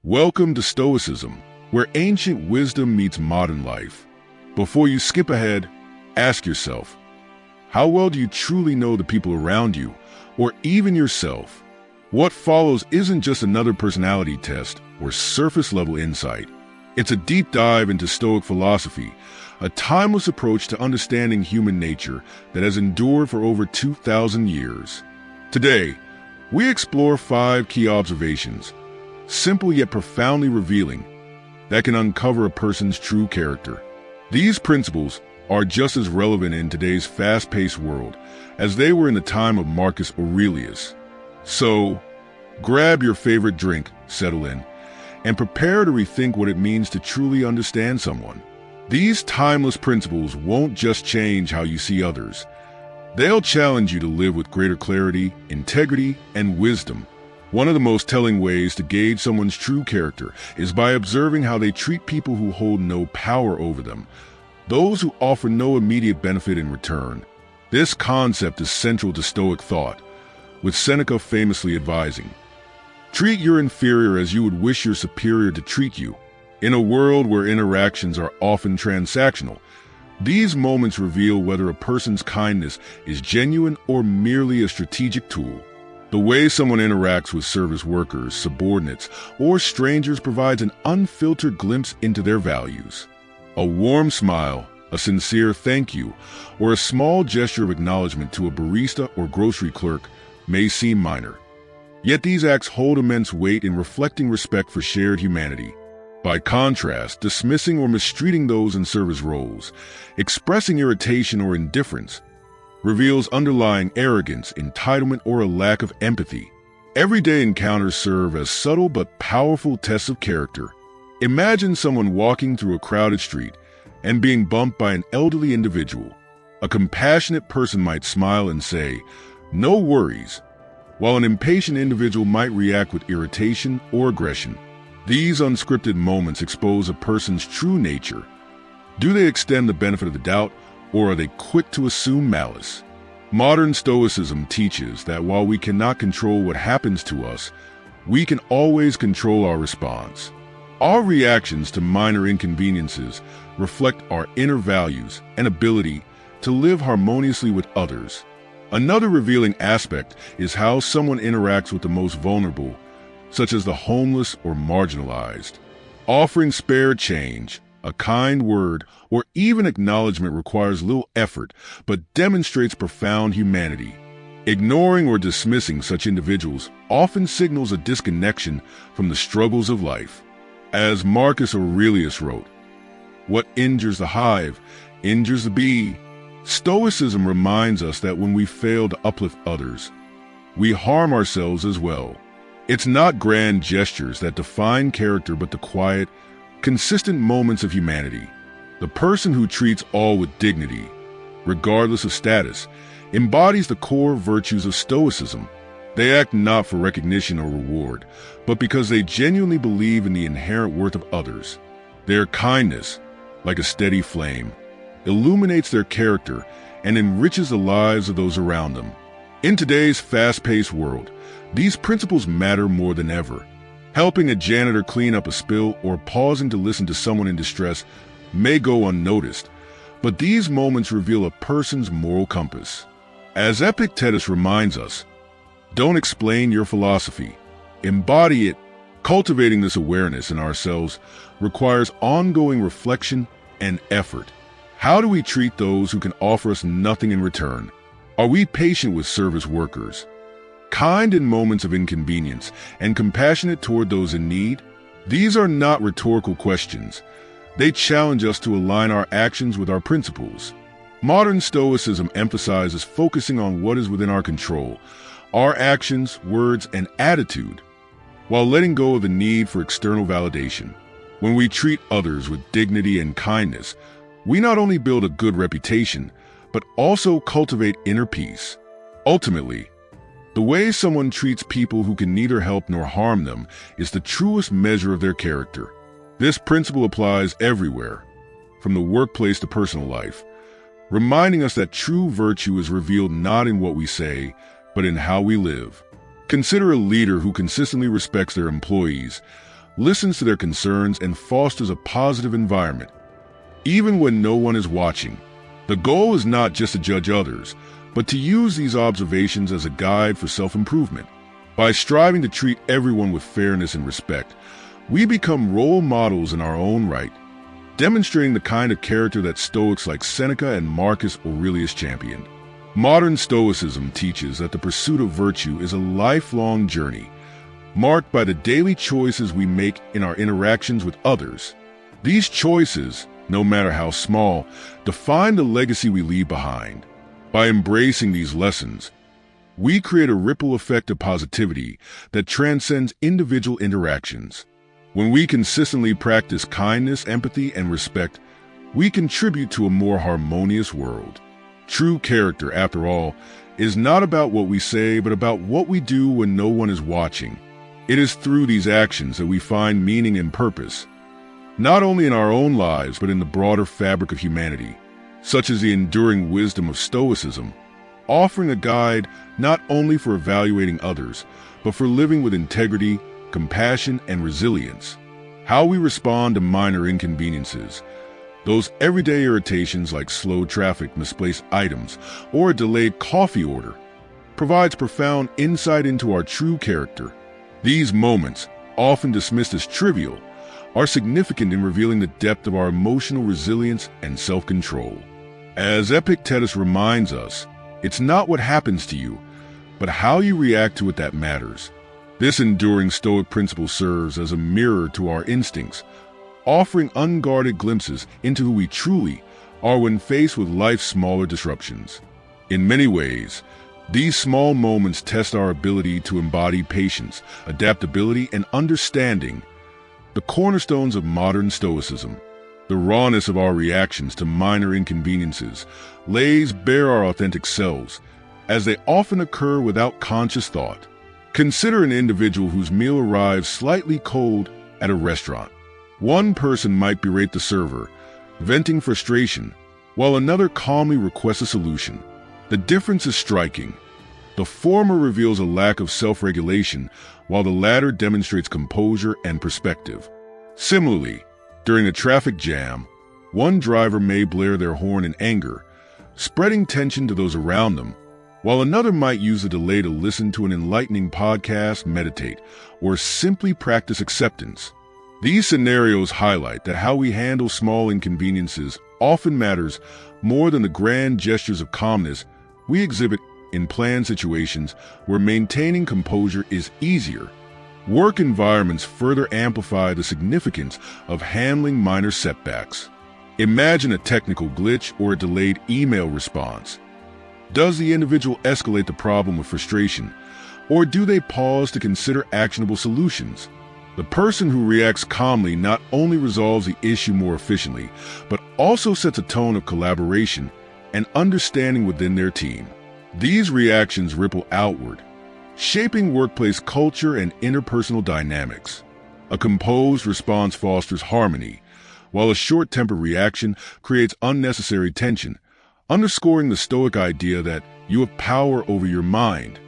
Welcome to Stoicism, where ancient wisdom meets modern life. Before you skip ahead, ask yourself, how well do you truly know the people around you, or even yourself? What follows isn't just another personality test or surface-level insight. It's a deep dive into Stoic philosophy, a timeless approach to understanding human nature that has endured for over 2,000 years. Today, we explore 5 key observations, simple yet profoundly revealing, that can uncover a person's true character. These principles are just as relevant in today's fast-paced world as they were in the time of Marcus Aurelius. So, grab your favorite drink, settle in, and prepare to rethink what it means to truly understand someone. These timeless principles won't just change how you see others. They'll challenge you to live with greater clarity, integrity, and wisdom. One of the most telling ways to gauge someone's true character is by observing how they treat people who hold no power over them, those who offer no immediate benefit in return. This concept is central to Stoic thought, with Seneca famously advising, "Treat your inferior as you would wish your superior to treat you." In a world where interactions are often transactional, these moments reveal whether a person's kindness is genuine or merely a strategic tool. The way someone interacts with service workers, subordinates, or strangers provides an unfiltered glimpse into their values. A warm smile, a sincere thank you, or a small gesture of acknowledgement to a barista or grocery clerk may seem minor. Yet these acts hold immense weight in reflecting respect for shared humanity. By contrast, dismissing or mistreating those in service roles, expressing irritation or indifference, reveals underlying arrogance, entitlement, or a lack of empathy. Everyday encounters serve as subtle but powerful tests of character. Imagine someone walking through a crowded street and being bumped by an elderly individual. A compassionate person might smile and say, "No worries," while an impatient individual might react with irritation or aggression. These unscripted moments expose a person's true nature. Do they extend the benefit of the doubt, or are they quick to assume malice? Modern Stoicism teaches that while we cannot control what happens to us, we can always control our response. Our reactions to minor inconveniences reflect our inner values and ability to live harmoniously with others. Another revealing aspect is how someone interacts with the most vulnerable, such as the homeless or marginalized. Offering spare change, a kind word, or even acknowledgement requires little effort, but demonstrates profound humanity. Ignoring or dismissing such individuals often signals a disconnection from the struggles of life. As Marcus Aurelius wrote, "What injures the hive injures the bee." Stoicism reminds us that when we fail to uplift others, we harm ourselves as well. It's not grand gestures that define character, but the quiet, consistent moments of humanity. The person who treats all with dignity, regardless of status, embodies the core virtues of Stoicism. They act not for recognition or reward, but because they genuinely believe in the inherent worth of others. Their kindness, like a steady flame, illuminates their character and enriches the lives of those around them. In today's fast-paced world, these principles matter more than ever. Helping a janitor clean up a spill or pausing to listen to someone in distress may go unnoticed, but these moments reveal a person's moral compass. As Epictetus reminds us, don't explain your philosophy, embody it. Cultivating this awareness in ourselves requires ongoing reflection and effort. How do we treat those who can offer us nothing in return? Are we patient with service workers, kind in moments of inconvenience, and compassionate toward those in need? These are not rhetorical questions. They challenge us to align our actions with our principles. Modern Stoicism emphasizes focusing on what is within our control, our actions, words, and attitude, while letting go of the need for external validation. When we treat others with dignity and kindness, we not only build a good reputation, but also cultivate inner peace. Ultimately, the way someone treats people who can neither help nor harm them is the truest measure of their character. This principle applies everywhere, from the workplace to personal life, reminding us that true virtue is revealed not in what we say, but in how we live. Consider a leader who consistently respects their employees, listens to their concerns, and fosters a positive environment, even when no one is watching. The goal is not just to judge others, but to use these observations as a guide for self-improvement. By striving to treat everyone with fairness and respect, we become role models in our own right, demonstrating the kind of character that Stoics like Seneca and Marcus Aurelius championed. Modern Stoicism teaches that the pursuit of virtue is a lifelong journey, marked by the daily choices we make in our interactions with others. These choices, no matter how small, define the legacy we leave behind. By embracing these lessons, we create a ripple effect of positivity that transcends individual interactions. When we consistently practice kindness, empathy, and respect, we contribute to a more harmonious world. True character, after all, is not about what we say, but about what we do when no one is watching. It is through these actions that we find meaning and purpose, not only in our own lives, but in the broader fabric of humanity, such as the enduring wisdom of Stoicism, offering a guide not only for evaluating others, but for living with integrity, compassion, and resilience. How we respond to minor inconveniences, those everyday irritations like slow traffic, misplaced items, or a delayed coffee order, provides profound insight into our true character. These moments, often dismissed as trivial, are significant in revealing the depth of our emotional resilience and self-control. As Epictetus reminds us, it's not what happens to you, but how you react to it that matters. This enduring Stoic principle serves as a mirror to our instincts, offering unguarded glimpses into who we truly are when faced with life's smaller disruptions. In many ways, these small moments test our ability to embody patience, adaptability, and understanding, the cornerstones of modern Stoicism. The rawness of our reactions to minor inconveniences lays bare our authentic selves, as they often occur without conscious thought. Consider an individual whose meal arrives slightly cold at a restaurant. One person might berate the server, venting frustration, while another calmly requests a solution. The difference is striking. The former reveals a lack of self-regulation, while the latter demonstrates composure and perspective. Similarly, during a traffic jam, one driver may blare their horn in anger, spreading tension to those around them, while another might use the delay to listen to an enlightening podcast, meditate, or simply practice acceptance. These scenarios highlight that how we handle small inconveniences often matters more than the grand gestures of calmness we exhibit in planned situations where maintaining composure is easier. Work environments further amplify the significance of handling minor setbacks. Imagine a technical glitch or a delayed email response. Does the individual escalate the problem with frustration, or do they pause to consider actionable solutions? The person who reacts calmly not only resolves the issue more efficiently, but also sets a tone of collaboration and understanding within their team. These reactions ripple outward, shaping workplace culture and interpersonal dynamics. A composed response fosters harmony, while a short-tempered reaction creates unnecessary tension, underscoring the Stoic idea that you have power over your mind,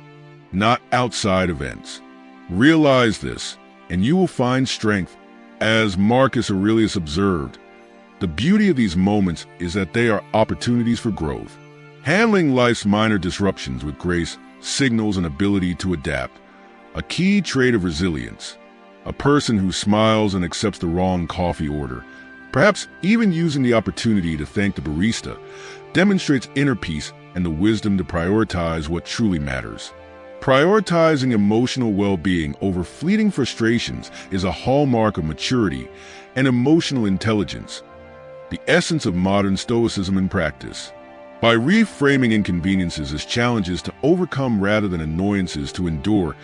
not outside events. Realize this, and you will find strength. As Marcus Aurelius observed, the beauty of these moments is that they are opportunities for growth. Handling life's minor disruptions with grace signals an ability to adapt, a key trait of resilience. A person who smiles and accepts the wrong coffee order, perhaps even using the opportunity to thank the barista, demonstrates inner peace and the wisdom to prioritize what truly matters. Prioritizing emotional well-being over fleeting frustrations is a hallmark of maturity and emotional intelligence, the essence of modern Stoicism in practice. By reframing inconveniences as challenges to overcome rather than annoyances to endure,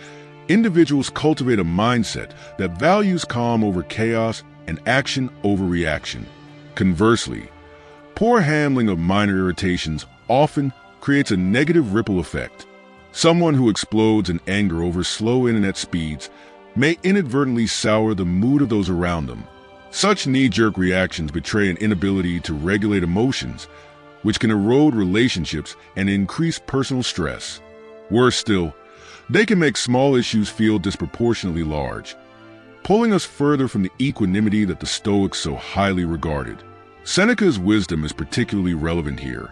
individuals cultivate a mindset that values calm over chaos and action over reaction. Conversely, poor handling of minor irritations often creates a negative ripple effect. Someone who explodes in anger over slow internet speeds may inadvertently sour the mood of those around them. Such knee-jerk reactions betray an inability to regulate emotions, which can erode relationships and increase personal stress. Worse still, they can make small issues feel disproportionately large. pulling us further from the equanimity that the Stoics so highly regarded. Seneca's wisdom is particularly relevant here.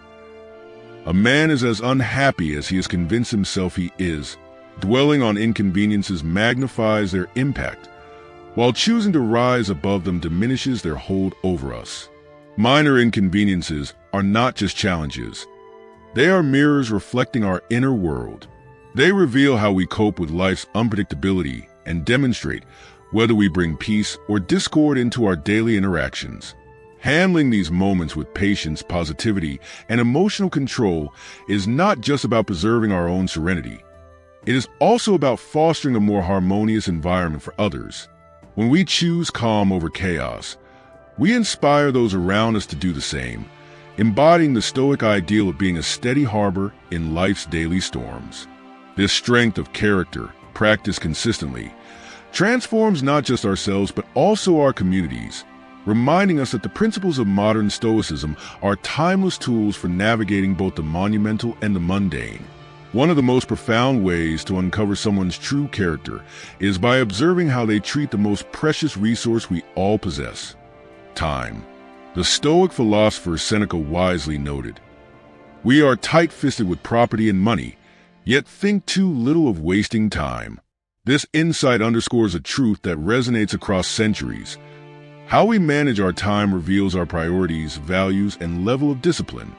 A man is as unhappy as he has convinced himself he is. Dwelling on inconveniences magnifies their impact, while choosing to rise above them diminishes their hold over us. Minor inconveniences are not just challenges. They are mirrors reflecting our inner world. They reveal how we cope with life's unpredictability and demonstrate whether we bring peace or discord into our daily interactions. Handling these moments with patience, positivity, and emotional control is not just about preserving our own serenity. It is also about fostering a more harmonious environment for others. When we choose calm over chaos, we inspire those around us to do the same, embodying the Stoic ideal of being a steady harbor in life's daily storms. This strength of character, practiced consistently, transforms not just ourselves but also our communities, reminding us that the principles of modern Stoicism are timeless tools for navigating both the monumental and the mundane. One of the most profound ways to uncover someone's true character is by observing how they treat the most precious resource we all possess: time. The Stoic philosopher Seneca wisely noted, "We are tight-fisted with property and money, yet think too little of wasting time." This insight underscores a truth that resonates across centuries. How we manage our time reveals our priorities, values, and level of discipline.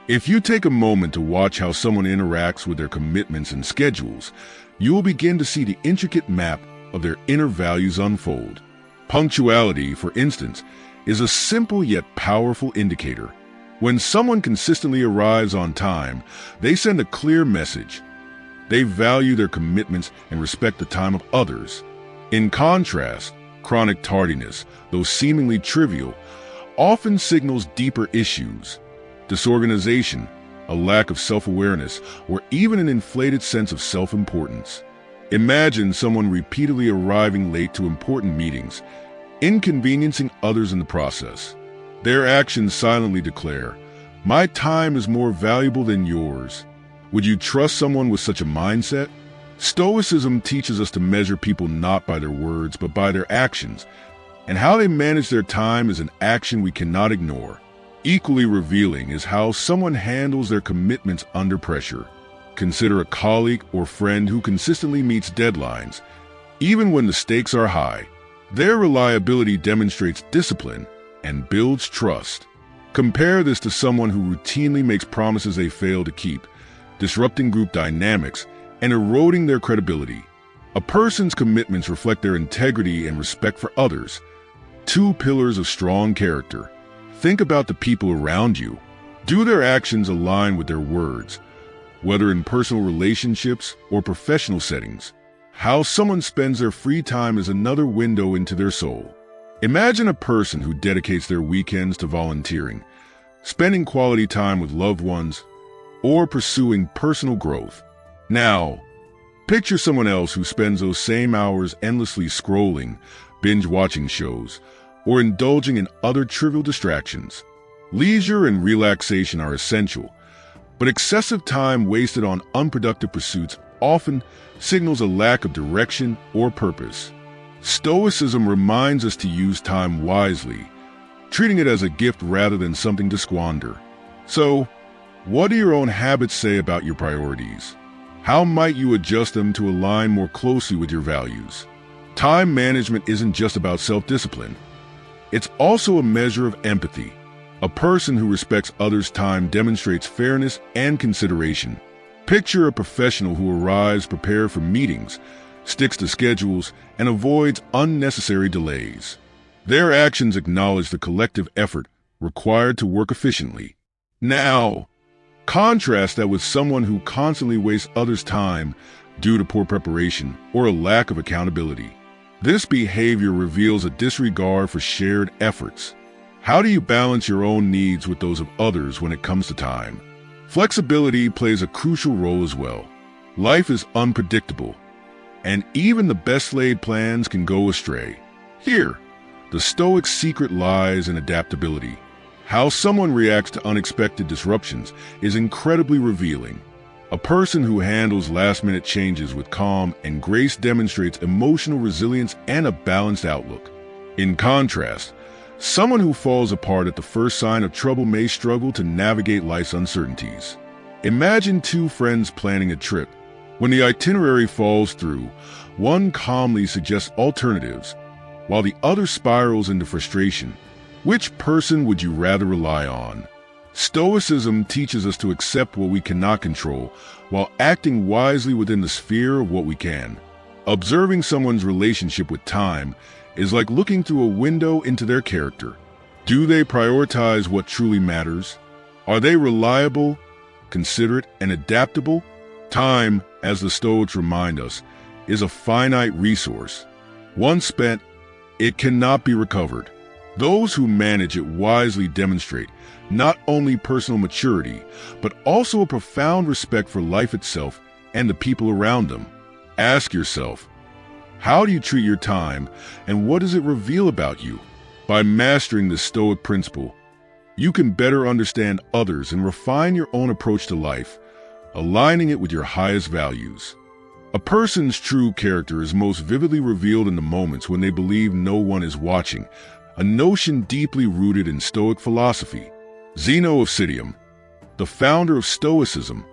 If you take a moment to watch how someone interacts with their commitments and schedules, you will begin to see the intricate map of their inner values unfold. Punctuality, for instance, is a simple yet powerful indicator. When someone consistently arrives on time, they send a clear message. They value their commitments and respect the time of others. In contrast, chronic tardiness, though seemingly trivial, often signals deeper issues: disorganization, a lack of self-awareness, or even an inflated sense of self-importance. Imagine someone repeatedly arriving late to important meetings, inconveniencing others in the process. Their actions silently declare, "My time is more valuable than yours." Would you trust someone with such a mindset? Stoicism teaches us to measure people not by their words, but by their actions, and how they manage their time is an action we cannot ignore. Equally revealing is how someone handles their commitments under pressure. Consider a colleague or friend who consistently meets deadlines, even when the stakes are high. Their reliability demonstrates discipline and builds trust. Compare this to someone who routinely makes promises they fail to keep, disrupting group dynamics and eroding their credibility. A person's commitments reflect their integrity and respect for others, two pillars of strong character. Think about the people around you. Do their actions align with their words, whether in personal relationships or professional settings? How someone spends their free time is another window into their soul. Imagine a person who dedicates their weekends to volunteering, spending quality time with loved ones, or pursuing personal growth. Now, picture someone else who spends those same hours endlessly scrolling, binge-watching shows, or indulging in other trivial distractions. Leisure and relaxation are essential, but excessive time wasted on unproductive pursuits often signals a lack of direction or purpose. Stoicism reminds us to use time wisely, treating it as a gift rather than something to squander. So, what do your own habits say about your priorities? How might you adjust them to align more closely with your values? Time management isn't just about self-discipline. It's also a measure of empathy. A person who respects others' time demonstrates fairness and consideration. Picture a professional who arrives prepared for meetings, sticks to schedules, and avoids unnecessary delays. Their actions acknowledge the collective effort required to work efficiently. Now, contrast that with someone who constantly wastes others' time due to poor preparation or a lack of accountability. This behavior reveals a disregard for shared efforts. How do you balance your own needs with those of others when it comes to time? Flexibility plays a crucial role as well. Life is unpredictable, and even the best-laid plans can go astray. Here, the Stoic secret lies in adaptability. How someone reacts to unexpected disruptions is incredibly revealing. A person who handles last-minute changes with calm and grace demonstrates emotional resilience and a balanced outlook. In contrast, someone who falls apart at the first sign of trouble may struggle to navigate life's uncertainties. Imagine two friends planning a trip. When the itinerary falls through, one calmly suggests alternatives, while the other spirals into frustration. Which person would you rather rely on? Stoicism teaches us to accept what we cannot control while acting wisely within the sphere of what we can. Observing someone's relationship with time is like looking through a window into their character. Do they prioritize what truly matters? Are they reliable, considerate, and adaptable? Time, as the Stoics remind us, is a finite resource. Once spent, it cannot be recovered. Those who manage it wisely demonstrate not only personal maturity, but also a profound respect for life itself and the people around them. Ask yourself, how do you treat your time, and what does it reveal about you? By mastering the Stoic principle, you can better understand others and refine your own approach to life, aligning it with your highest values. A person's true character is most vividly revealed in the moments when they believe no one is watching, a notion deeply rooted in Stoic philosophy. Zeno of Citium, the founder of Stoicism,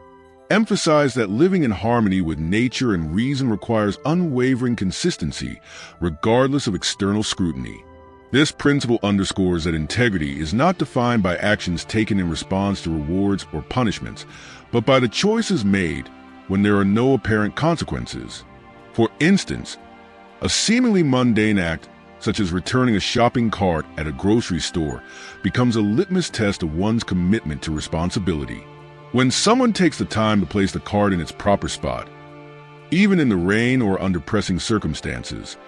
emphasized that living in harmony with nature and reason requires unwavering consistency, regardless of external scrutiny. This principle underscores that integrity is not defined by actions taken in response to rewards or punishments, but by the choices made when there are no apparent consequences. For instance, a seemingly mundane act, such as returning a shopping cart at a grocery store, becomes a litmus test of one's commitment to responsibility. When someone takes the time to place the cart in its proper spot, even in the rain or under pressing circumstances,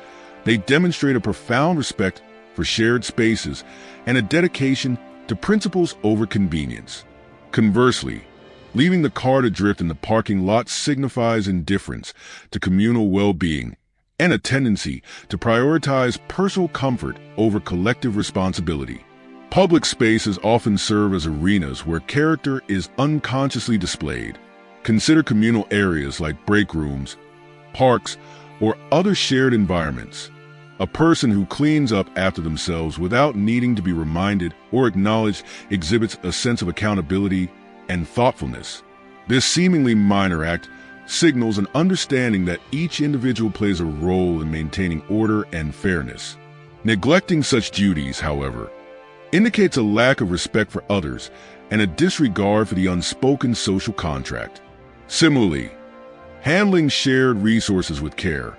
they demonstrate a profound respect for shared spaces and a dedication to principles over convenience. Conversely, leaving the cart adrift in the parking lot signifies indifference to communal well-being and a tendency to prioritize personal comfort over collective responsibility. Public spaces often serve as arenas where character is unconsciously displayed. Consider communal areas like break rooms, parks, or other shared environments. A person who cleans up after themselves without needing to be reminded or acknowledged exhibits a sense of accountability and thoughtfulness. This seemingly minor act signals an understanding that each individual plays a role in maintaining order and fairness. Neglecting such duties, however, indicates a lack of respect for others and a disregard for the unspoken social contract. Similarly, handling shared resources with care,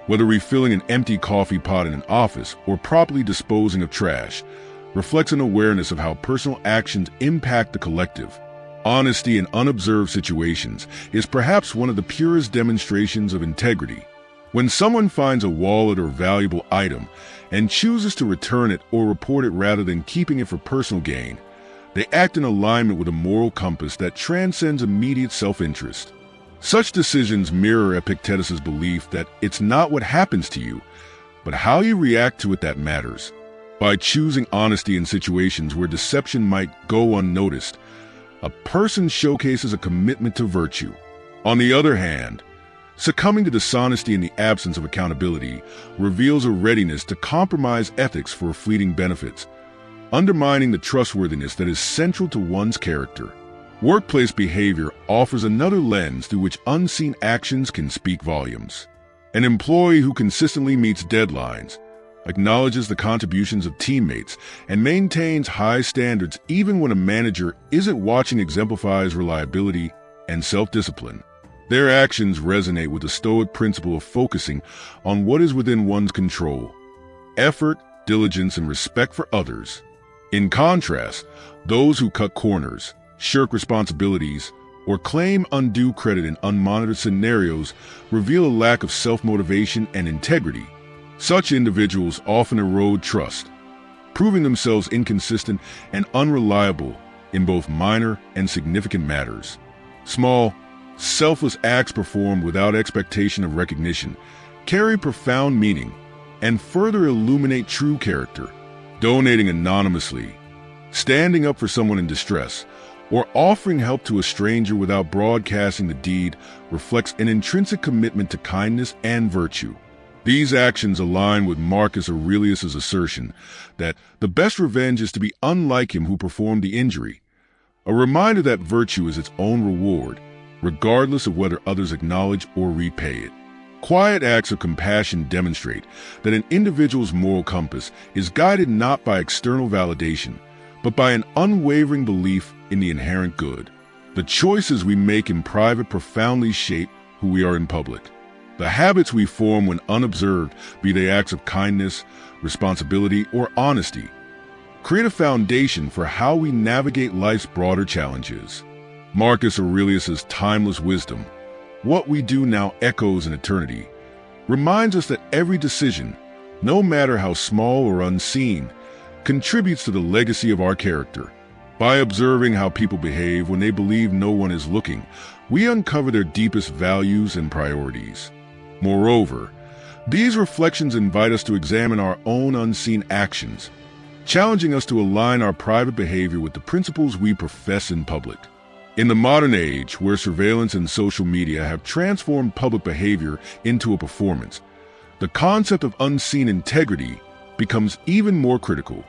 whether refilling an empty coffee pot in an office or properly disposing of trash, reflects an awareness of how personal actions impact the collective. Honesty in unobserved situations is perhaps one of the purest demonstrations of integrity. When someone finds a wallet or valuable item and chooses to return it or report it rather than keeping it for personal gain, they act in alignment with a moral compass that transcends immediate self-interest. Such decisions mirror Epictetus's belief that it's not what happens to you, but how you react to it that matters. By choosing honesty in situations where deception might go unnoticed, a person showcases a commitment to virtue. On the other hand, succumbing to dishonesty in the absence of accountability reveals a readiness to compromise ethics for fleeting benefits, undermining the trustworthiness that is central to one's character. Workplace behavior offers another lens through which unseen actions can speak volumes. An employee who consistently meets deadlines, acknowledges the contributions of teammates, and maintains high standards even when a manager isn't watching exemplifies reliability and self-discipline. Their actions resonate with the Stoic principle of focusing on what is within one's control: effort, diligence, and respect for others. In contrast, those who cut corners, shirk responsibilities, or claim undue credit in unmonitored scenarios reveal a lack of self-motivation and integrity. Such individuals often erode trust, proving themselves inconsistent and unreliable in both minor and significant matters. Small, selfless acts performed without expectation of recognition carry profound meaning and further illuminate true character. Donating anonymously, standing up for someone in distress, or offering help to a stranger without broadcasting the deed reflects an intrinsic commitment to kindness and virtue. These actions align with Marcus Aurelius's assertion that the best revenge is to be unlike him who performed the injury, a reminder that virtue is its own reward, regardless of whether others acknowledge or repay it. Quiet acts of compassion demonstrate that an individual's moral compass is guided not by external validation, but by an unwavering belief in the inherent good. The choices we make in private profoundly shape who we are in public. The habits we form when unobserved, be they acts of kindness, responsibility, or honesty, create a foundation for how we navigate life's broader challenges. Marcus Aurelius's timeless wisdom, "What we do now echoes in eternity," reminds us that every decision, no matter how small or unseen, contributes to the legacy of our character. By observing how people behave when they believe no one is looking, we uncover their deepest values and priorities. Moreover, these reflections invite us to examine our own unseen actions, challenging us to align our private behavior with the principles we profess in public. In the modern age, where surveillance and social media have transformed public behavior into a performance, the concept of unseen integrity becomes even more critical.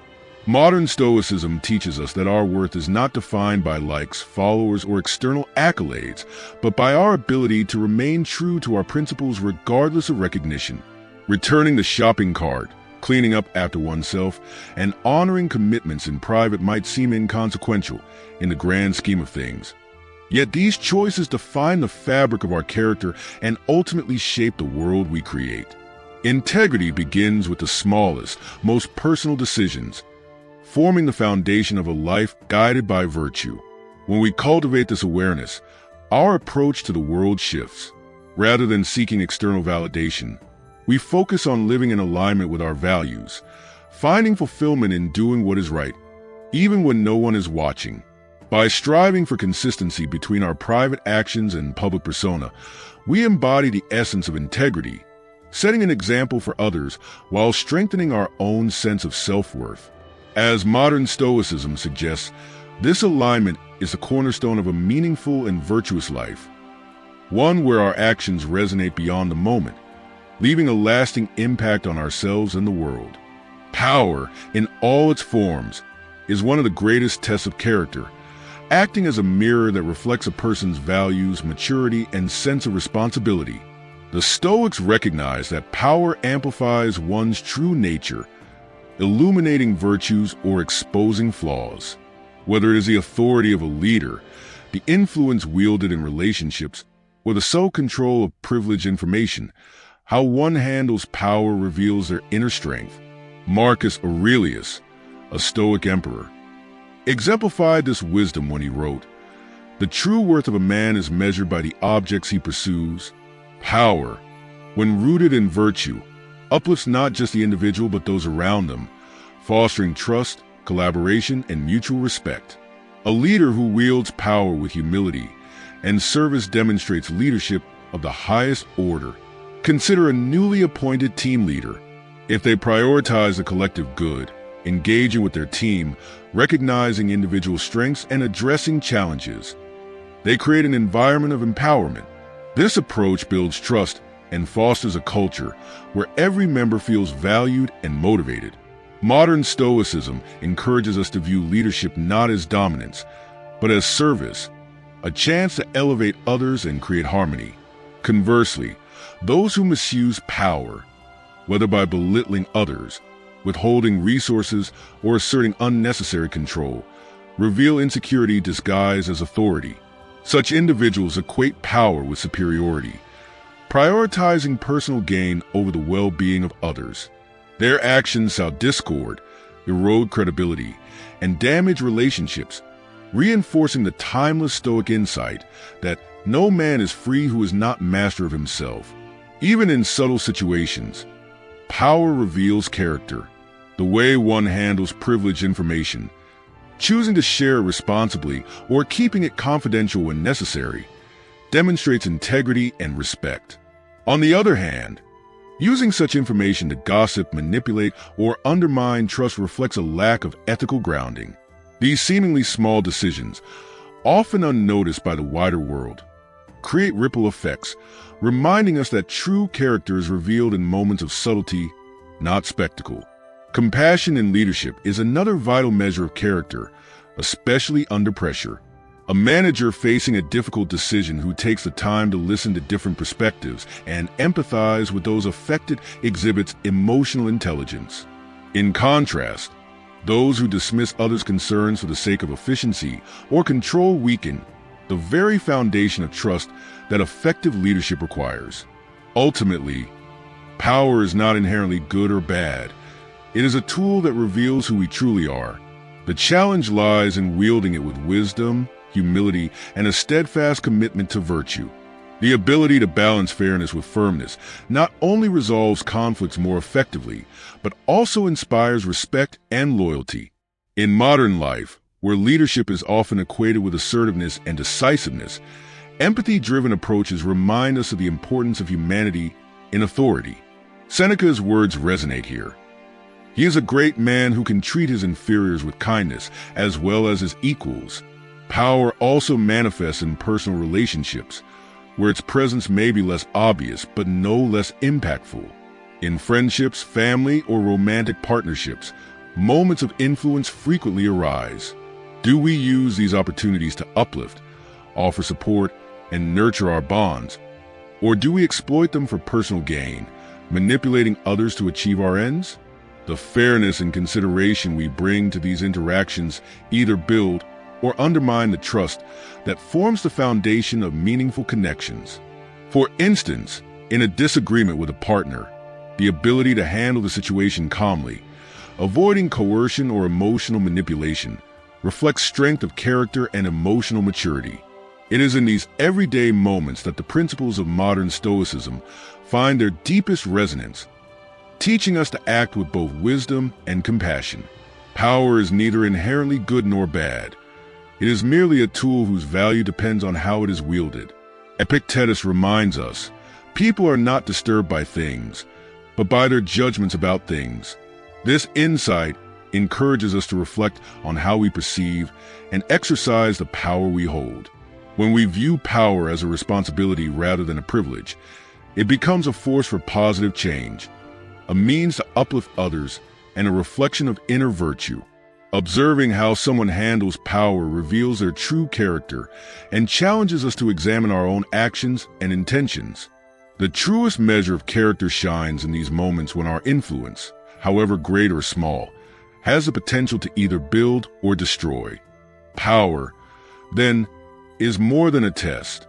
Modern Stoicism teaches us that our worth is not defined by likes, followers, or external accolades, but by our ability to remain true to our principles regardless of recognition. Returning the shopping cart, cleaning up after oneself, and honoring commitments in private might seem inconsequential in the grand scheme of things. Yet these choices define the fabric of our character and ultimately shape the world we create. Integrity begins with the smallest, most personal decisions, forming the foundation of a life guided by virtue. When we cultivate this awareness, our approach to the world shifts. Rather than seeking external validation, we focus on living in alignment with our values, finding fulfillment in doing what is right, even when no one is watching. By striving for consistency between our private actions and public persona, we embody the essence of integrity, setting an example for others while strengthening our own sense of self-worth. As modern Stoicism suggests, this alignment is the cornerstone of a meaningful and virtuous life, one where our actions resonate beyond the moment, leaving a lasting impact on ourselves and the world. Power, in all its forms, is one of the greatest tests of character, acting as a mirror that reflects a person's values, maturity, and sense of responsibility. The Stoics recognize that power amplifies one's true nature, illuminating virtues or exposing flaws. Whether it is the authority of a leader, the influence wielded in relationships, or the sole control of privileged information, how one handles power reveals their inner strength. Marcus Aurelius, a Stoic emperor, exemplified this wisdom when he wrote, "The true worth of a man is measured by the objects he pursues." Power, when rooted in virtue, uplifts not just the individual but those around them, fostering trust, collaboration, and mutual respect. A leader who wields power with humility and service demonstrates leadership of the highest order. Consider a newly appointed team leader. If they prioritize the collective good, engaging with their team, recognizing individual strengths, and addressing challenges, they create an environment of empowerment. This approach builds trust and fosters a culture where every member feels valued and motivated. Modern Stoicism encourages us to view leadership not as dominance, but as service, a chance to elevate others and create harmony. Conversely, those who misuse power, whether by belittling others, withholding resources, or asserting unnecessary control, reveal insecurity disguised as authority. Such individuals equate power with superiority, prioritizing personal gain over the well-being of others. Their actions sow discord, erode credibility, and damage relationships, reinforcing the timeless Stoic insight that no man is free who is not master of himself. Even in subtle situations, power reveals character. The way one handles privileged information, choosing to share it responsibly or keeping it confidential when necessary, demonstrates integrity and respect. On the other hand, using such information to gossip, manipulate, or undermine trust reflects a lack of ethical grounding. These seemingly small decisions, often unnoticed by the wider world, create ripple effects, reminding us that true character is revealed in moments of subtlety, not spectacle. Compassion in leadership is another vital measure of character, especially under pressure. A manager facing a difficult decision who takes the time to listen to different perspectives and empathize with those affected exhibits emotional intelligence. In contrast, those who dismiss others' concerns for the sake of efficiency or control weaken the very foundation of trust that effective leadership requires. Ultimately, power is not inherently good or bad. It is a tool that reveals who we truly are. The challenge lies in wielding it with wisdom, humility, and a steadfast commitment to virtue. The ability to balance fairness with firmness not only resolves conflicts more effectively, but also inspires respect and loyalty. In modern life, where leadership is often equated with assertiveness and decisiveness, empathy-driven approaches remind us of the importance of humanity in authority. Seneca's words resonate here. He is a great man who can treat his inferiors with kindness as well as his equals. Power also manifests in personal relationships, where its presence may be less obvious but no less impactful. In friendships, family, or romantic partnerships, moments of influence frequently arise. Do we use these opportunities to uplift, offer support, and nurture our bonds? Or do we exploit them for personal gain, manipulating others to achieve our ends? The fairness and consideration we bring to these interactions either build or undermine the trust that forms the foundation of meaningful connections. For instance, in a disagreement with a partner, the ability to handle the situation calmly, avoiding coercion or emotional manipulation, reflects strength of character and emotional maturity. It is in these everyday moments that the principles of modern Stoicism find their deepest resonance, teaching us to act with both wisdom and compassion. Power is neither inherently good nor bad. It is merely a tool whose value depends on how it is wielded. Epictetus reminds us, people are not disturbed by things, but by their judgments about things. This insight encourages us to reflect on how we perceive and exercise the power we hold. When we view power as a responsibility rather than a privilege, it becomes a force for positive change, a means to uplift others, and a reflection of inner virtue. Observing how someone handles power reveals their true character and challenges us to examine our own actions and intentions. The truest measure of character shines in these moments when our influence, however great or small, has the potential to either build or destroy. Power, then, is more than a test.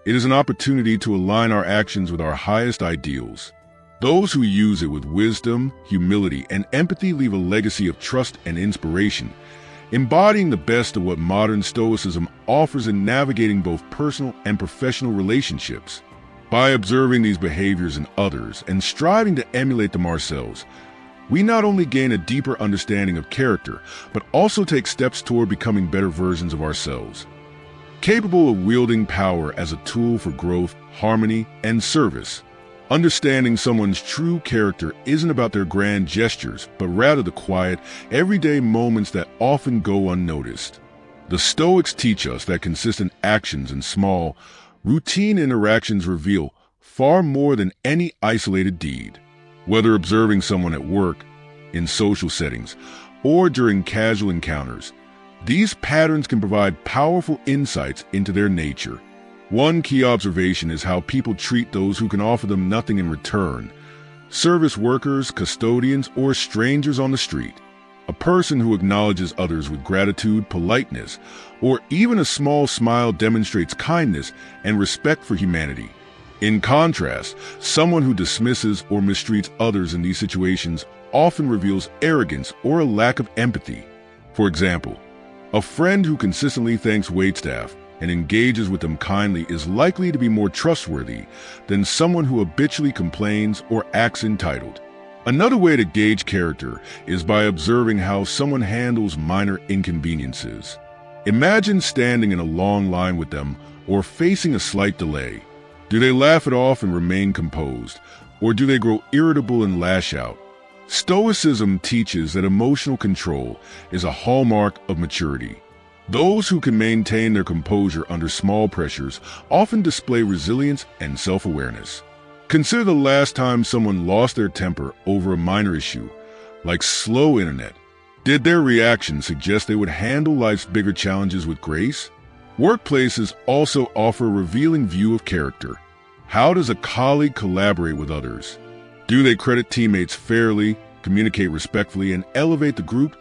It is an opportunity to align our actions with our highest ideals. Those who use it with wisdom, humility, and empathy leave a legacy of trust and inspiration, embodying the best of what modern Stoicism offers in navigating both personal and professional relationships. By observing these behaviors in others and striving to emulate them ourselves, we not only gain a deeper understanding of character, but also take steps toward becoming better versions of ourselves, capable of wielding power as a tool for growth, harmony, and service. Understanding someone's true character isn't about their grand gestures, but rather the quiet, everyday moments that often go unnoticed. The Stoics teach us that consistent actions and small, routine interactions reveal far more than any isolated deed. Whether observing someone at work, in social settings, or during casual encounters, these patterns can provide powerful insights into their nature. One key observation is how people treat those who can offer them nothing in return: service workers, custodians, or strangers on the street. A person who acknowledges others with gratitude, politeness, or even a small smile demonstrates kindness and respect for humanity. In contrast, someone who dismisses or mistreats others in these situations often reveals arrogance or a lack of empathy. For example, a friend who consistently thanks waitstaff and engages with them kindly is likely to be more trustworthy than someone who habitually complains or acts entitled. Another way to gauge character is by observing how someone handles minor inconveniences. Imagine standing in a long line with them or facing a slight delay. Do they laugh it off and remain composed, or do they grow irritable and lash out? Stoicism teaches that emotional control is a hallmark of maturity. Those who can maintain their composure under small pressures often display resilience and self-awareness. Consider the last time someone lost their temper over a minor issue, like slow internet. Did their reaction suggest they would handle life's bigger challenges with grace? Workplaces also offer a revealing view of character. How does a colleague collaborate with others? Do they credit teammates fairly, communicate respectfully, and elevate the group?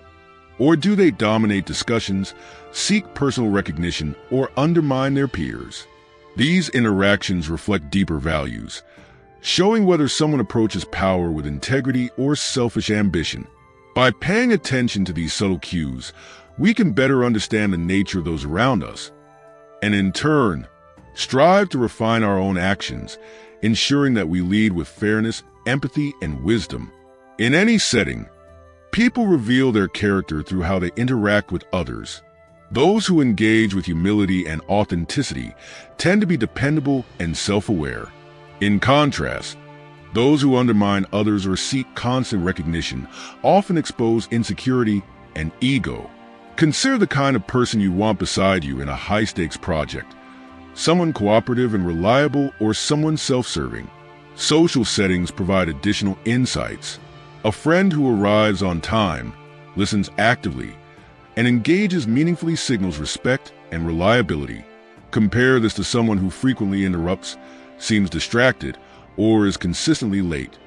Or do they dominate discussions, seek personal recognition, or undermine their peers? These interactions reflect deeper values, showing whether someone approaches power with integrity or selfish ambition. By paying attention to these subtle cues, we can better understand the nature of those around us, and in turn, strive to refine our own actions, ensuring that we lead with fairness, empathy, and wisdom. In any setting, people reveal their character through how they interact with others. Those who engage with humility and authenticity tend to be dependable and self-aware. In contrast, those who undermine others or seek constant recognition often expose insecurity and ego. Consider the kind of person you want beside you in a high-stakes project. Someone cooperative and reliable, or someone self-serving. Social settings provide additional insights. A friend who arrives on time, listens actively, and engages meaningfully signals respect and reliability. Compare this to someone who frequently interrupts, seems distracted, or is consistently late.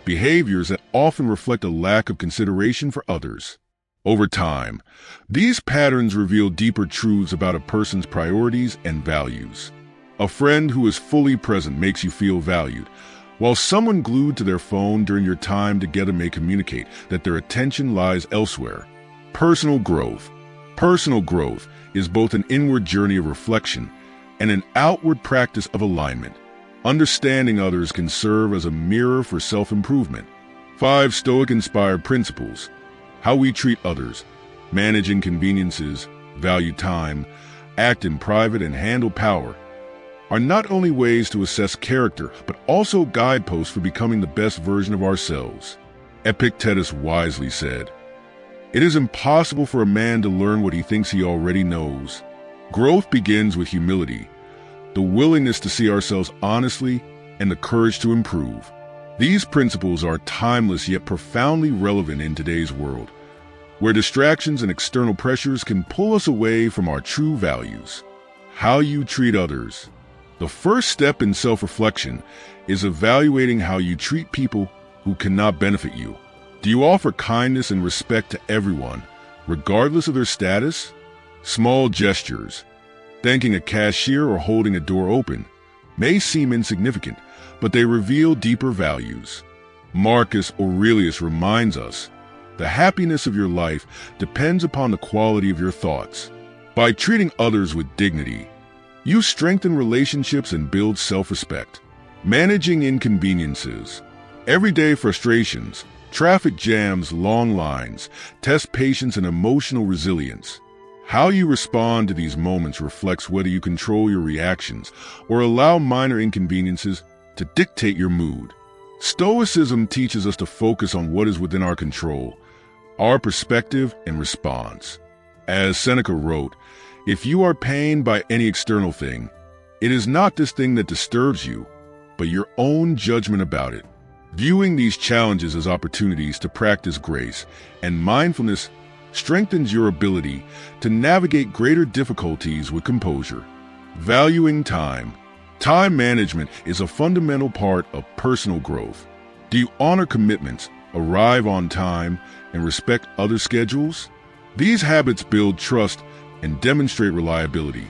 Behaviors that often reflect a lack of consideration for others. Over time, these patterns reveal deeper truths about a person's priorities and values. A friend who is fully present makes you feel valued, while someone glued to their phone during your time together may communicate that their attention lies elsewhere. Personal growth. Personal growth is both an inward journey of reflection and an outward practice of alignment. Understanding others can serve as a mirror for self-improvement. 5 Stoic-inspired principles. How we treat others, manage inconveniences, value time, act in private, and handle power are not only ways to assess character, but also guideposts for becoming the best version of ourselves. Epictetus wisely said, "It is impossible for a man to learn what he thinks he already knows." Growth begins with humility, the willingness to see ourselves honestly, and the courage to improve. These principles are timeless yet profoundly relevant in today's world, where distractions and external pressures can pull us away from our true values. How you treat others. The first step in self-reflection is evaluating how you treat people who cannot benefit you. Do you offer kindness and respect to everyone, regardless of their status? Small gestures, thanking a cashier or holding a door open, may seem insignificant, but they reveal deeper values. Marcus Aurelius reminds us, the happiness of your life depends upon the quality of your thoughts. By treating others with dignity, you strengthen relationships and build self-respect. Managing inconveniences. Everyday frustrations, traffic jams, long lines, test patience and emotional resilience. How you respond to these moments reflects whether you control your reactions or allow minor inconveniences to dictate your mood. Stoicism teaches us to focus on what is within our control, our perspective and response. As Seneca wrote, "If you are pained by any external thing, it is not this thing that disturbs you, but your own judgment about it." Viewing these challenges as opportunities to practice grace and mindfulness strengthens your ability to navigate greater difficulties with composure. Valuing time. Time management is a fundamental part of personal growth. Do you honor commitments, arrive on time, and respect other schedules? These habits build trust and demonstrate reliability.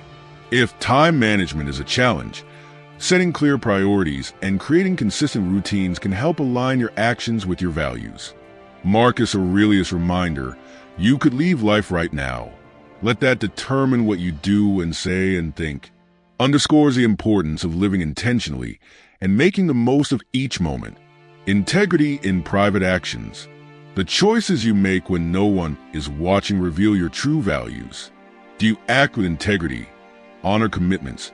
If time management is a challenge, setting clear priorities and creating consistent routines can help align your actions with your values. Marcus Aurelius' reminder, "You could leave life right now. Let that determine what you do and say and think," underscores the importance of living intentionally and making the most of each moment. Integrity in private actions. The choices you make when no one is watching reveal your true values. Do you act with integrity, honor commitments,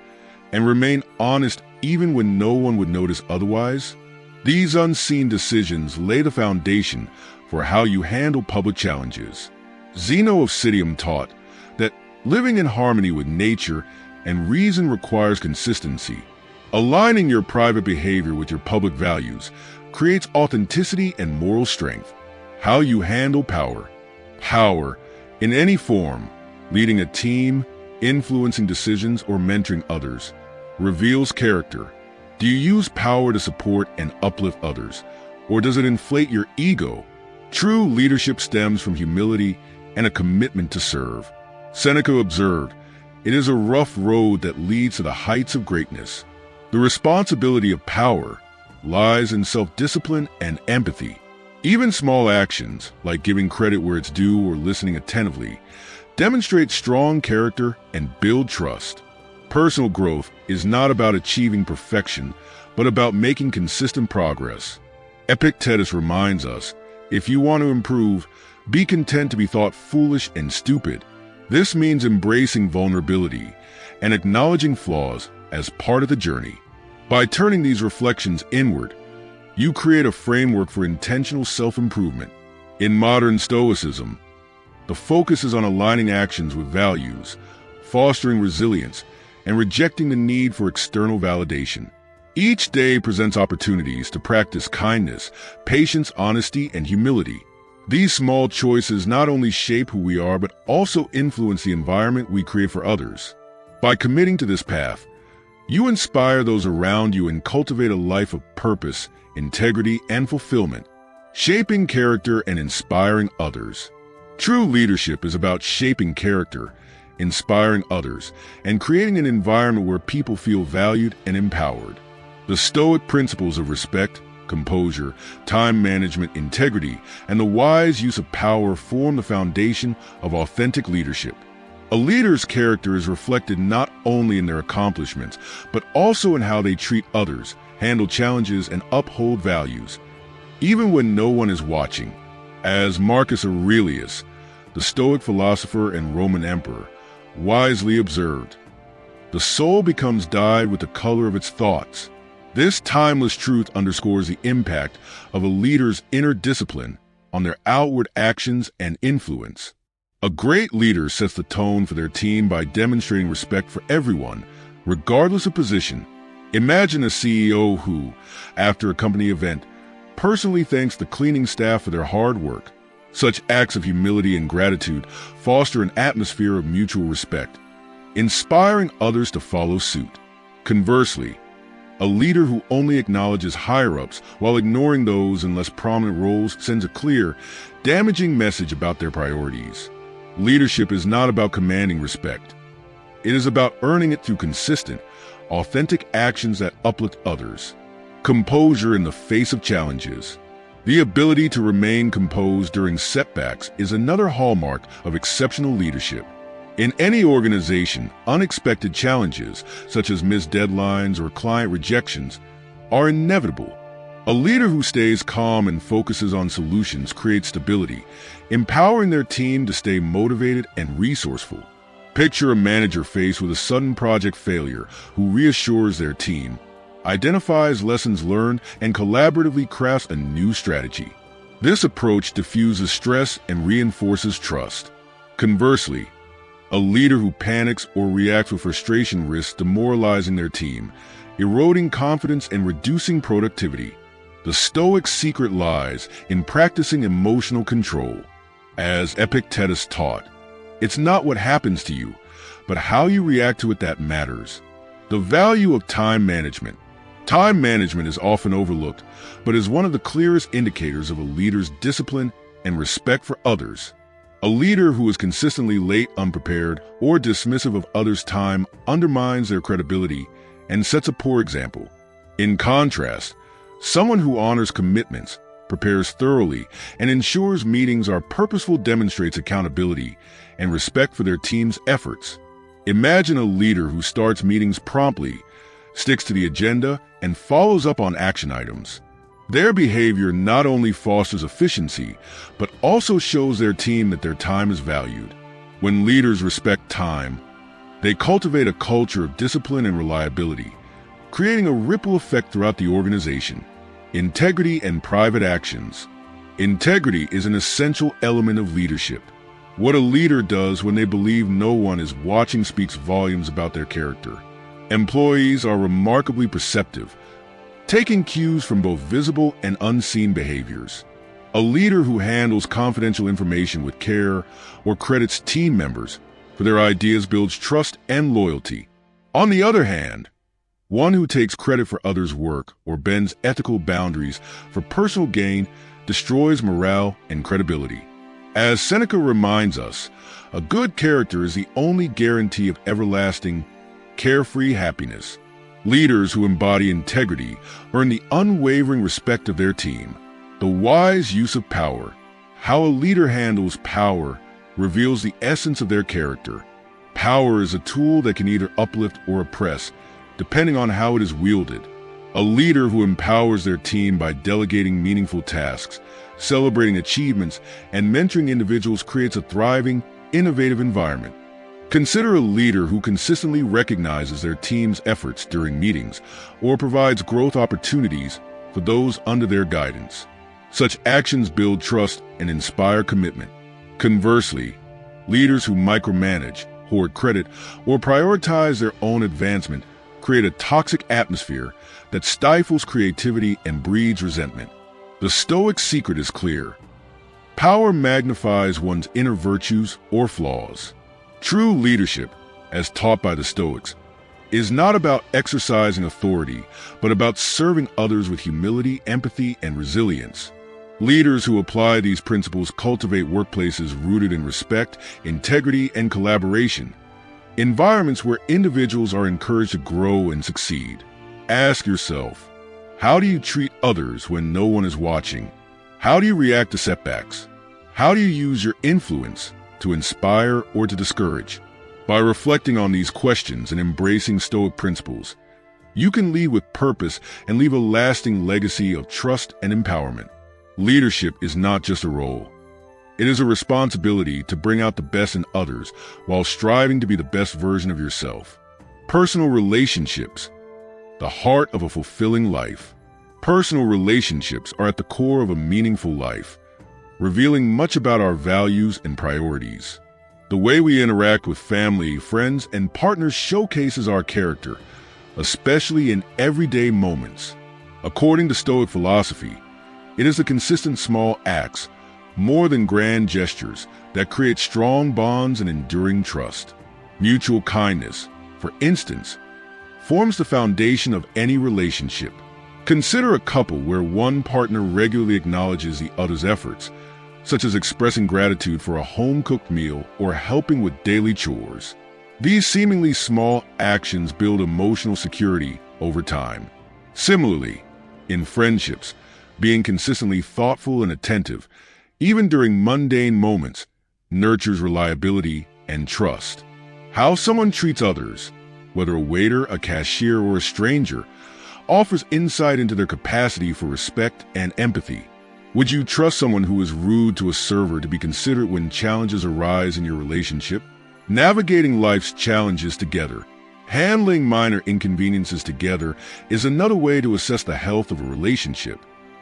and remain honest even when no one would notice otherwise? These unseen decisions lay the foundation for how you handle public challenges. Zeno of Citium taught that Living in harmony with nature and reason requires consistency. Aligning your private behavior with your public values creates authenticity and moral strength. How you handle power. Power, in any form, leading a team, influencing decisions, or mentoring others, reveals character. Do you use power to support and uplift others, or does it inflate your ego? True leadership stems from humility and a commitment to serve. Seneca observed, "It is a rough road that leads to the heights of greatness." The responsibility of power lies in self-discipline and empathy. Even small actions, like giving credit where it's due or listening attentively, demonstrate strong character and build trust. Personal growth is not about achieving perfection, but about making consistent progress. Epictetus reminds us, if you want to improve, be content to be thought foolish and stupid. This means embracing vulnerability and acknowledging flaws as part of the journey. By turning these reflections inward, you create a framework for intentional self-improvement. In modern Stoicism, the focus is on aligning actions with values, fostering resilience, and rejecting the need for external validation. Each day presents opportunities to practice kindness, patience, honesty, and humility. These small choices not only shape who we are, but also influence the environment we create for others. By committing to this path, you inspire those around you and cultivate a life of purpose, integrity, and fulfillment, shaping character and inspiring others. True leadership is about shaping character, inspiring others, and creating an environment where people feel valued and empowered. The Stoic principles of respect, composure, time management, integrity, and the wise use of power form the foundation of authentic leadership. A leader's character is reflected not only in their accomplishments, but also in how they treat others, handle challenges, and uphold values, even when no one is watching. As Marcus Aurelius, the Stoic philosopher and Roman emperor, wisely observed, "The soul becomes dyed with the color of its thoughts." This timeless truth underscores the impact of a leader's inner discipline on their outward actions and influence. A great leader sets the tone for their team by demonstrating respect for everyone, regardless of position. Imagine a CEO who, after a company event, personally thanks the cleaning staff for their hard work. Such acts of humility and gratitude foster an atmosphere of mutual respect, inspiring others to follow suit. Conversely, a leader who only acknowledges higher-ups while ignoring those in less prominent roles sends a clear, damaging message about their priorities. Leadership is not about commanding respect. It is about earning it through consistent, authentic actions that uplift others. Composure in the face of challenges. The ability to remain composed during setbacks is another hallmark of exceptional leadership. In any organization, unexpected challenges, such as missed deadlines or client rejections, are inevitable. A leader who stays calm and focuses on solutions creates stability, empowering their team to stay motivated and resourceful. Picture a manager faced with a sudden project failure who reassures their team, identifies lessons learned, and collaboratively crafts a new strategy. This approach diffuses stress and reinforces trust. Conversely, a leader who panics or reacts with frustration risks demoralizing their team, eroding confidence and reducing productivity. The Stoic secret lies in practicing emotional control. As Epictetus taught, it's not what happens to you, but how you react to it that matters. The value of time management. Time management is often overlooked, but is one of the clearest indicators of a leader's discipline and respect for others. A leader who is consistently late, unprepared, or dismissive of others' time undermines their credibility and sets a poor example. In contrast, someone who honors commitments, prepares thoroughly, and ensures meetings are purposeful demonstrates accountability and respect for their team's efforts. Imagine a leader who starts meetings promptly, sticks to the agenda, and follows up on action items. Their behavior not only fosters efficiency, but also shows their team that their time is valued. When leaders respect time, they cultivate a culture of discipline and reliability, creating a ripple effect throughout the organization. Integrity and private actions. Integrity is an essential element of leadership. What a leader does when they believe no one is watching speaks volumes about their character. Employees are remarkably perceptive, taking cues from both visible and unseen behaviors. A leader who handles confidential information with care or credits team members for their ideas builds trust and loyalty. On the other hand, one who takes credit for others' work or bends ethical boundaries for personal gain destroys morale and credibility. As Seneca reminds us, a good character is the only guarantee of everlasting, carefree happiness. Leaders who embody integrity earn the unwavering respect of their team. The wise use of power. How a leader handles power reveals the essence of their character. Power is a tool that can either uplift or oppress, depending on how it is wielded. A leader who empowers their team by delegating meaningful tasks, celebrating achievements, and mentoring individuals creates a thriving, innovative environment. Consider a leader who consistently recognizes their team's efforts during meetings or provides growth opportunities for those under their guidance. Such actions build trust and inspire commitment. Conversely, leaders who micromanage, hoard credit, or prioritize their own advancement create a toxic atmosphere that stifles creativity and breeds resentment. The Stoic secret is clear. Power magnifies one's inner virtues or flaws. True leadership, as taught by the Stoics, is not about exercising authority, but about serving others with humility, empathy, and resilience. Leaders who apply these principles cultivate workplaces rooted in respect, integrity, and collaboration, environments where individuals are encouraged to grow and succeed. Ask yourself, how do you treat others when no one is watching? How do you react to setbacks? How do you use your influence to inspire or to discourage? By reflecting on these questions and embracing Stoic principles, you can lead with purpose and leave a lasting legacy of trust and empowerment. Leadership is not just a role. It is a responsibility to bring out the best in others while striving to be the best version of yourself. Personal relationships, the heart of a fulfilling life. Personal relationships are at the core of a meaningful life, revealing much about our values and priorities. The way we interact with family, friends, and partners showcases our character, especially in everyday moments. According to Stoic philosophy, it is the consistent small acts, more than grand gestures, that create strong bonds and enduring trust. Mutual kindness, for instance, forms the foundation of any relationship. Consider a couple where one partner regularly acknowledges the other's efforts, such as expressing gratitude for a home-cooked meal or helping with daily chores. These seemingly small actions build emotional security over time. Similarly, in friendships, being consistently thoughtful and attentive, even during mundane moments, nurtures reliability and trust. How someone treats others, whether a waiter, a cashier, or a stranger, offers insight into their capacity for respect and empathy. Would you trust someone who is rude to a server to be considerate when challenges arise in your relationship? Navigating life's challenges together, handling minor inconveniences together is another way to assess the health of a relationship.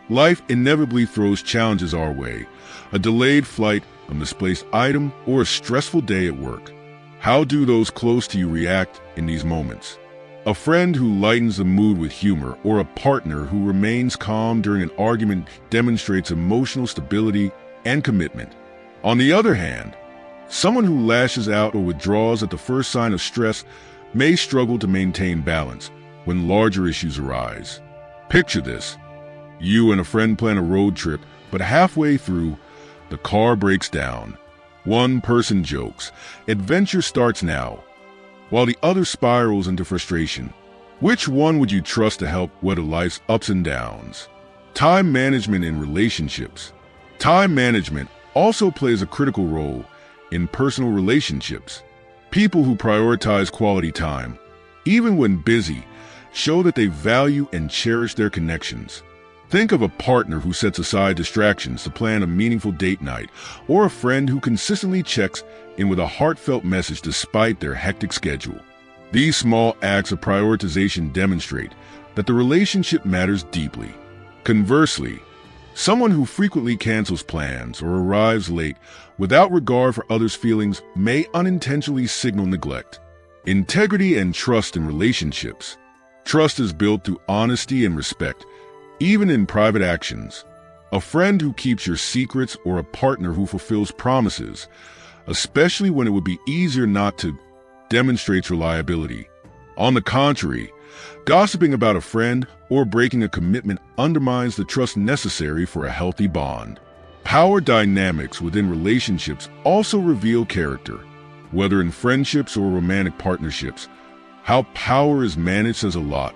Life inevitably throws challenges our way, a delayed flight, a misplaced item, or a stressful day at work. How do those close to you react in these moments? A friend who lightens the mood with humor or a partner who remains calm during an argument demonstrates emotional stability and commitment. On the other hand, someone who lashes out or withdraws at the first sign of stress may struggle to maintain balance when larger issues arise. Picture this. You and a friend plan a road trip, but halfway through, the car breaks down. One person jokes, "Adventure starts now," while the other spirals into frustration. Which one would you trust to help weather life's ups and downs? Time management in relationships. Time management also plays a critical role in personal relationships. People who prioritize quality time, even when busy, show that they value and cherish their connections. Think of a partner who sets aside distractions to plan a meaningful date night, or a friend who consistently checks in with a heartfelt message despite their hectic schedule. These small acts of prioritization demonstrate that the relationship matters deeply. Conversely, Someone who frequently cancels plans or arrives late without regard for others' feelings may unintentionally signal neglect. Integrity and trust in relationships. Trust is built through honesty and respect, even in private actions. A friend who keeps your secrets or a partner who fulfills promises, especially when it would be easier not to, demonstrates reliability. On the contrary, gossiping about a friend or breaking a commitment undermines the trust necessary for a healthy bond. Power dynamics within relationships also reveal character. Whether in friendships or romantic partnerships, how power is managed says a lot.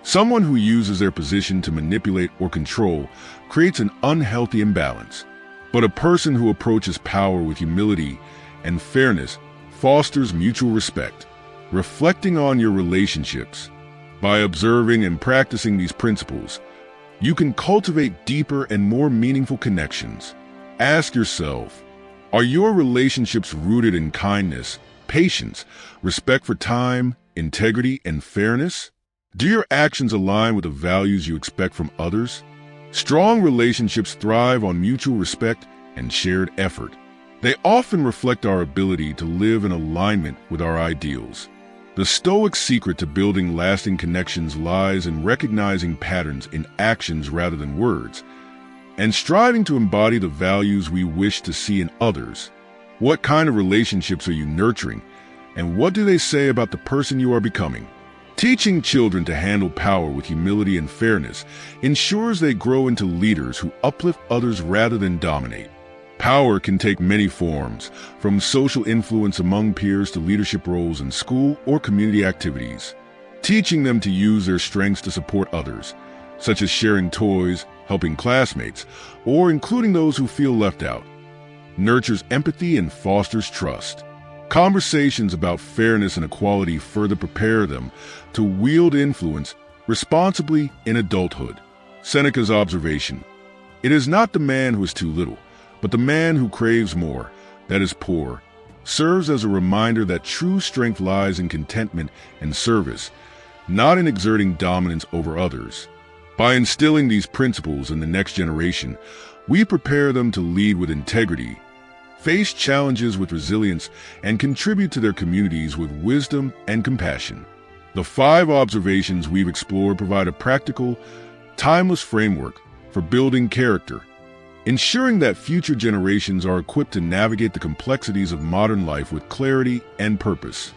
Someone who uses their position to manipulate or control creates an unhealthy imbalance. But a person who approaches power with humility and fairness fosters mutual respect. Reflecting on your relationships. By observing and practicing these principles, you can cultivate deeper and more meaningful connections. Ask yourself, are your relationships rooted in kindness, patience, respect for time, integrity, and fairness? Do your actions align with the values you expect from others? Strong relationships thrive on mutual respect and shared effort. They often reflect our ability to live in alignment with our ideals. The Stoic secret to building lasting connections lies in recognizing patterns in actions rather than words, and striving to embody the values we wish to see in others. What kind of relationships are you nurturing, and what do they say about the person you are becoming? Teaching children to handle power with humility and fairness ensures they grow into leaders who uplift others rather than dominate. Power can take many forms, from social influence among peers to leadership roles in school or community activities. Teaching them to use their strengths to support others, such as sharing toys, helping classmates, or including those who feel left out, nurtures empathy and fosters trust. Conversations about fairness and equality further prepare them to wield influence responsibly in adulthood. Seneca's observation: "It is not the man who is too little, but the man who craves more, that is poor," serves as a reminder that true strength lies in contentment and service, not in exerting dominance over others. By instilling these principles in the next generation, we prepare them to lead with integrity, face challenges with resilience, and contribute to their communities with wisdom and compassion. The 5 observations we've explored provide a practical, timeless framework for building character, ensuring that future generations are equipped to navigate the complexities of modern life with clarity and purpose.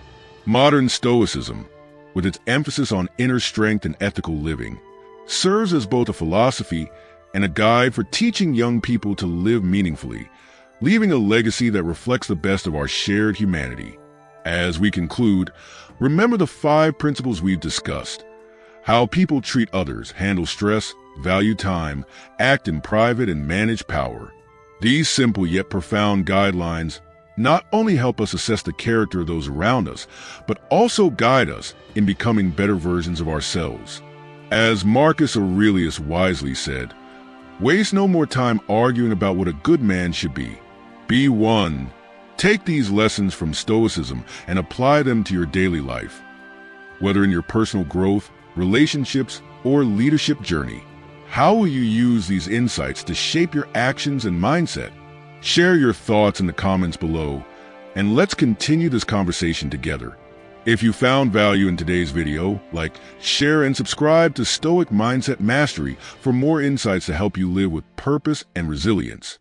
Modern Stoicism, with its emphasis on inner strength and ethical living, serves as both a philosophy and a guide for teaching young people to live meaningfully, leaving a legacy that reflects the best of our shared humanity. As we conclude, remember the 5 principles we've discussed: how people treat others, handle stress, value time, act in private, and manage power. These simple yet profound guidelines not only help us assess the character of those around us, but also guide us in becoming better versions of ourselves. As Marcus Aurelius wisely said, "Waste no more time arguing about what a good man should be. Be one." Take these lessons from Stoicism and apply them to your daily life, whether in your personal growth, relationships, or leadership journey. How will you use these insights to shape your actions and mindset? Share your thoughts in the comments below, and let's continue this conversation together. If you found value in today's video, like, share, and subscribe to Stoic Mindset Mastery for more insights to help you live with purpose and resilience.